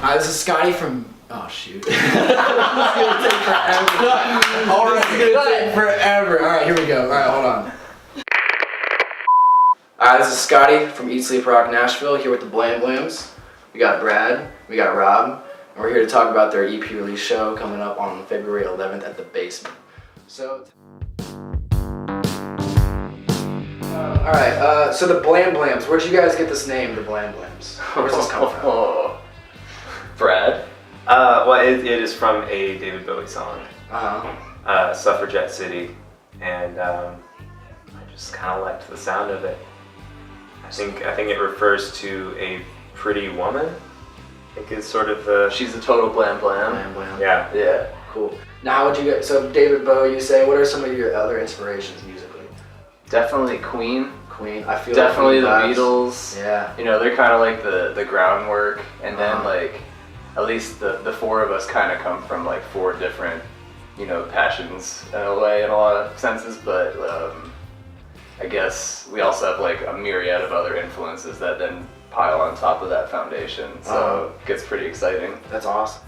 This is Scotty from. Oh shoot. This is gonna take forever. Alright, it's gonna take forever. Alright, here we go. Alright, hold on. This is Scotty from Eat Sleep Rock Nashville, here with the Blam Blams. We got Brad, we got Rob, and we're here to talk about their EP release show coming up on February 11th at the Basement. So, alright, so the Blam Blams, where'd you guys get this name, the Blam Blams? Where's this come from? Brad? Well, it is from a David Bowie song, Suffragette City, and I just kind of liked the sound of it. I think it refers to a pretty woman. I think it's sort of the... She's a total blam blam. Blam Blam. Yeah. Cool. Now, how would you get... So, David Bowie, you say, what are some of your other inspirations musically? Definitely Queen. I feel definitely like the Beatles. Yeah. You know, they're kind of like the groundwork, and then like at least the four of us kind of come from like four different, you know, passions in a way in a lot of senses, but I guess we also have like a myriad of other influences that then pile on top of that foundation, so it gets pretty exciting. That's awesome.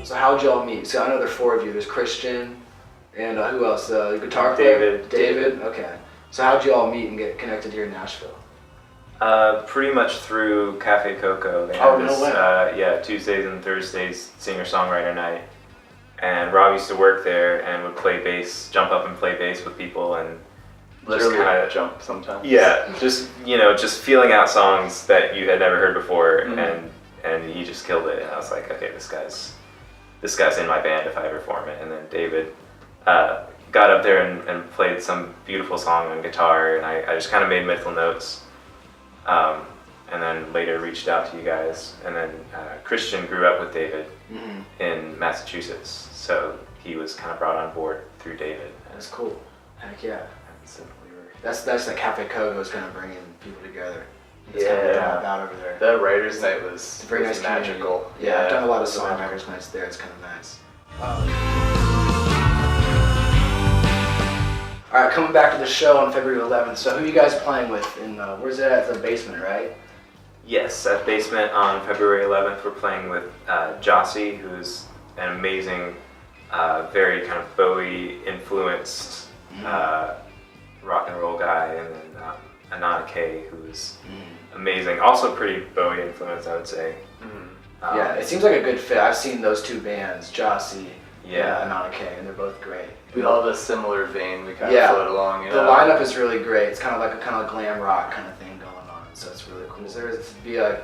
So how'd y'all meet? So I know there's four of you. There's Christian, and who else? The guitar player? David. Okay. So how'd you all meet and get connected here in Nashville? Pretty much through Cafe Coco. They Oh, had no way. Tuesdays and Thursdays singer-songwriter night. And Rob used to work there and would play bass, jump up and play bass with people, and Literally just kind of jump sometimes. Yeah, just feeling out songs that you had never heard before, and he just killed it. And I was like, okay, this guy's in my band if I ever form it. And then David got up there and played some beautiful song on guitar, and I just kind of made mental notes. And then later reached out to you guys, and then Christian grew up with David in Massachusetts, so he was kind of brought on board through David. That's cool. Heck yeah. So we were... That's like Cafe Coco is kind of bringing people together. It's Yeah. kind of out over there. That writers' night was Very nice magical. Community. Yeah, I've done a lot of songwriters' nights there. It's kind of nice. All right, coming back to the show on February 11th. So who are you guys playing with? Where's it at? The Basement, right? Yes, at Basement on February 11th, we're playing with Jossie, who's an amazing, very kind of Bowie-influenced rock and roll guy, and then Anana Kay, who's amazing, also pretty Bowie-influenced, I would say. Yeah, it seems like a good fit. I've seen those two bands, Jossie and Anana Kay, and they're both great. We all have a similar vein. We kind of float along. You know? The lineup is really great. It's kind of like a glam rock kind of thing going on, so it's really cool. Is there to be a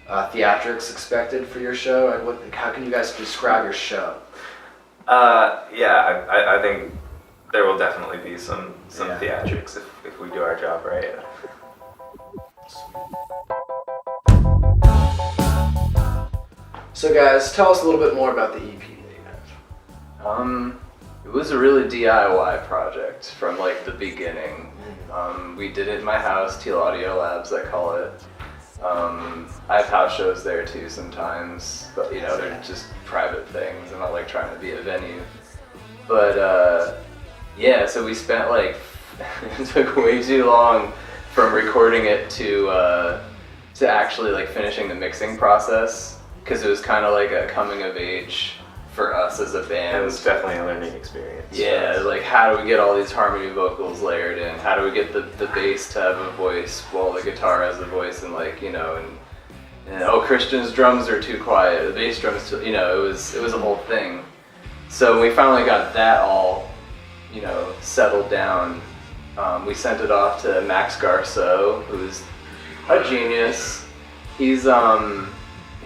theatrics expected for your show? Like how can you guys describe your show? I think there will definitely be some theatrics if we do our job right. So guys, tell us a little bit more about the EP that you have. It was a really DIY project from like the beginning. We did it in my house, Teal Audio Labs, I call it. I have house shows there too sometimes, but you know, they're just private things. I'm not like trying to be a venue. But so we spent like, it took way too long from recording it to actually like finishing the mixing process, because it was kind of like a coming of age for us as a band. It was definitely a learning experience. Yeah, like how do we get all these harmony vocals layered in? How do we get the bass to have a voice while the guitar has a voice? And like, you know, and Christian's drums are too quiet, the bass drums too, you know, it was a whole thing. So when we finally got that all, you know, settled down, we sent it off to Max Garceau, who's a genius. He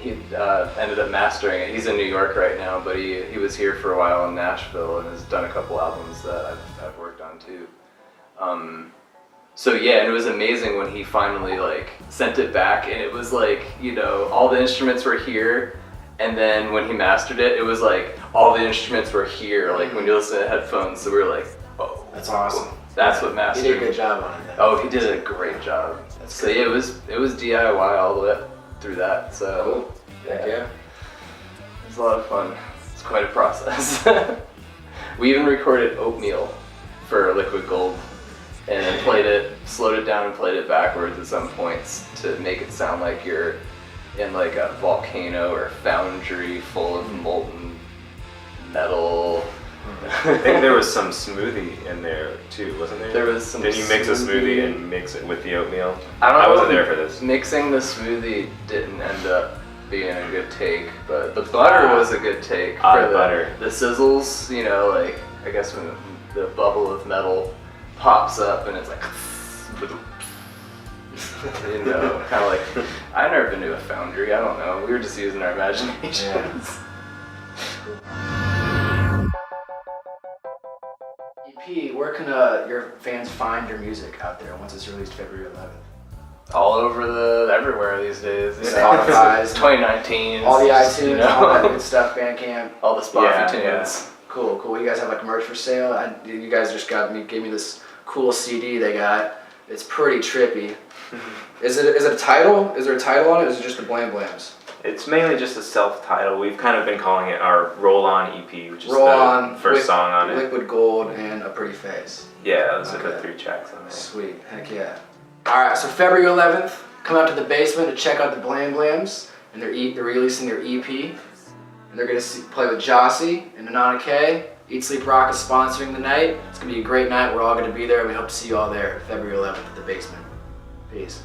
ended up mastering it. He's in New York right now, but he was here for a while in Nashville and has done a couple albums that I've worked on too. So yeah, and it was amazing when he finally like sent it back, and it was like, you know, all the instruments were here, and then when he mastered it, it was like all the instruments were here, like when you listen to headphones, so we were like, oh. That's awesome. That's what mastering. He did a good job on it then. Oh, he did a great job. So yeah, it was DIY all the way up through that. So cool. Yeah. It was a lot of fun. It's quite a process. We even recorded Oatmeal for Liquid Gold. and then slowed it down and played it backwards at some points to make it sound like you're in like a volcano or foundry full of molten metal. I think there was some smoothie in there too, wasn't there? There was some. Did you mix a smoothie and mix it with the oatmeal? I wasn't there for this. Mixing the smoothie didn't end up being a good take, but the butter was a good take for the butter. The sizzles, you know, like I guess when the bubble of metal pops up and it's like, you know, kind of like, I've never been to a foundry, I don't know, we were just using our imaginations. Yeah. EP, where can your fans find your music out there once it's released February 11th? All over everywhere these days. You know, Spotify's, 2019. all the iTunes, you know? all that good stuff, Bandcamp. All the Spotify tunes. Yeah. Cool. You guys have like merch for sale? You guys just gave me this cool CD they got. It's pretty trippy. Is it a title? Is there a title on it, or is it just the Blam Blams? It's mainly just a self-title. We've kind of been calling it our Roll-On EP, which is Roll the On, first song on it. Liquid Gold, and A Pretty Face. Yeah, those are the Okay. 3 tracks on there. Sweet. Heck yeah. Alright, so February 11th, come out to the basement to check out the Blam Blams, and they're releasing their EP. And they're going to play with Jossie and Nana K. Eat Sleep Rock is sponsoring the night. It's going to be a great night. We're all going to be there. We hope to see you all there February 11th at the basement. Peace.